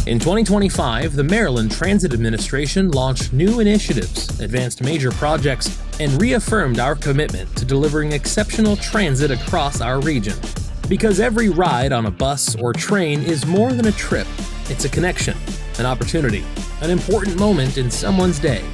In 2025, the Maryland Transit Administration launched new initiatives, advanced major projects, and reaffirmed our commitment to delivering exceptional transit across our region. Because every ride on a bus or train is more than a trip, it's a connection, an opportunity, an important moment in someone's day.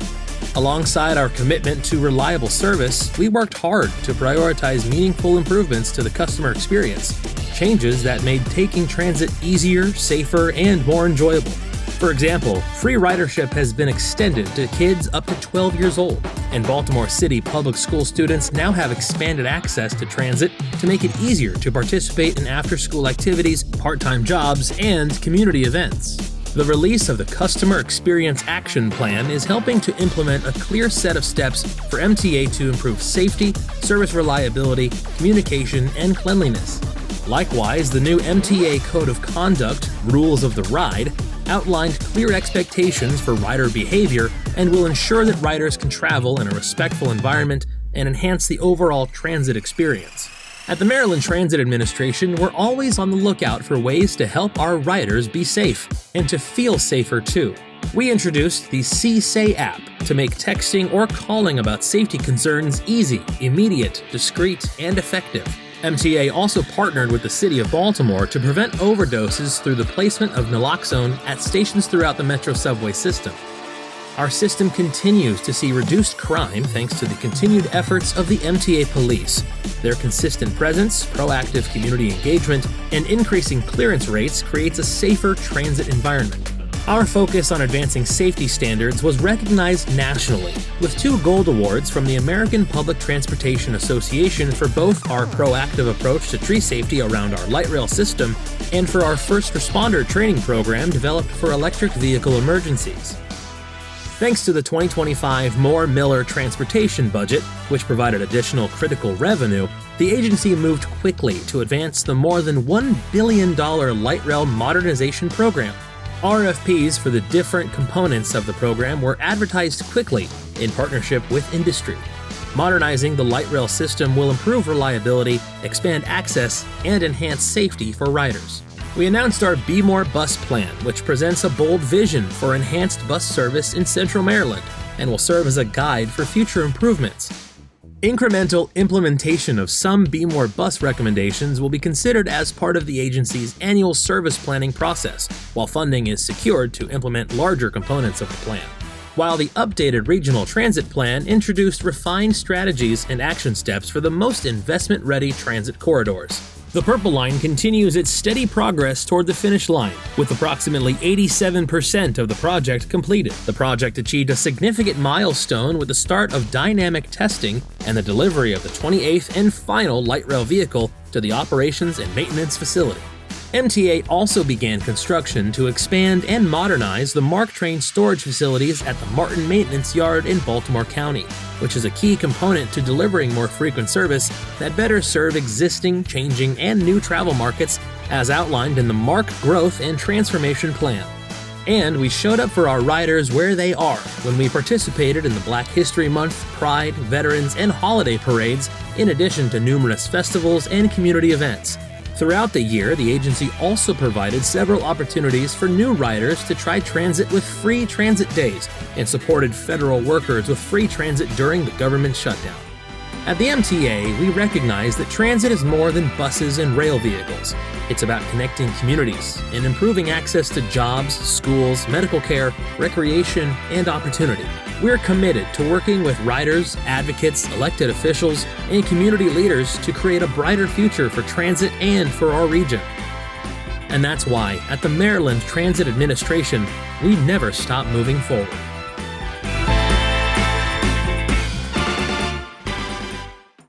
Alongside our commitment to reliable service, we worked hard to prioritize meaningful improvements to the customer experience, changes that made taking transit easier, safer, and more enjoyable. For example, free ridership has been extended to kids up to 12 years old, and Baltimore City public school students now have expanded access to transit to make it easier to participate in after-school activities, part-time jobs, and community events. The release of the Customer Experience Action Plan is helping to implement a clear set of steps for MTA to improve safety, service reliability, communication, and cleanliness. Likewise, the new MTA Code of Conduct, Rules of the Ride, outlined clear expectations for rider behavior and will ensure that riders can travel in a respectful environment and enhance the overall transit experience. At the Maryland Transit Administration, we're always on the lookout for ways to help our riders be safe and to feel safer too. We introduced the CSay app to make texting or calling about safety concerns easy, immediate, discreet, and effective. MTA also partnered with the City of Baltimore to prevent overdoses through the placement of naloxone at stations throughout the Metro subway system. Our system continues to see reduced crime thanks to the continued efforts of the MTA police. Their consistent presence, proactive community engagement, and increasing clearance rates creates a safer transit environment. Our focus on advancing safety standards was recognized nationally, with 2 gold awards from the American Public Transportation Association for both our proactive approach to tree safety around our light rail system and for our first responder training program developed for electric vehicle emergencies. Thanks to the 2025 Moore-Miller transportation budget, which provided additional critical revenue, the agency moved quickly to advance the more than $1 billion light rail modernization program. RFPs for the different components of the program were advertised quickly in partnership with industry. Modernizing the light rail system will improve reliability, expand access, and enhance safety for riders. We announced our Be More Bus Plan, which presents a bold vision for enhanced bus service in Central Maryland and will serve as a guide for future improvements. Incremental implementation of some Be More bus recommendations will be considered as part of the agency's annual service planning process, while funding is secured to implement larger components of the plan. While the updated regional transit plan introduced refined strategies and action steps for the most investment-ready transit corridors. The Purple Line continues its steady progress toward the finish line, with approximately 87% of the project completed. The project achieved a significant milestone with the start of dynamic testing and the delivery of the 28th and final light rail vehicle to the operations and maintenance facility. MTA also began construction to expand and modernize the MARC train storage facilities at the Martin Maintenance Yard in Baltimore County, which is a key component to delivering more frequent service that better serve existing, changing, and new travel markets as outlined in the MARC Growth and Transformation Plan. And we showed up for our riders where they are when we participated in the Black History Month, Pride, Veterans, and holiday parades, in addition to numerous festivals and community events. Throughout the year, the agency also provided several opportunities for new riders to try transit with free transit days and supported federal workers with free transit during the government shutdown. At the MTA, we recognize that transit is more than buses and rail vehicles. It's about connecting communities and improving access to jobs, schools, medical care, recreation, and opportunity. We're committed to working with riders, advocates, elected officials, and community leaders to create a brighter future for transit and for our region. And that's why, at the Maryland Transit Administration, we never stop moving forward.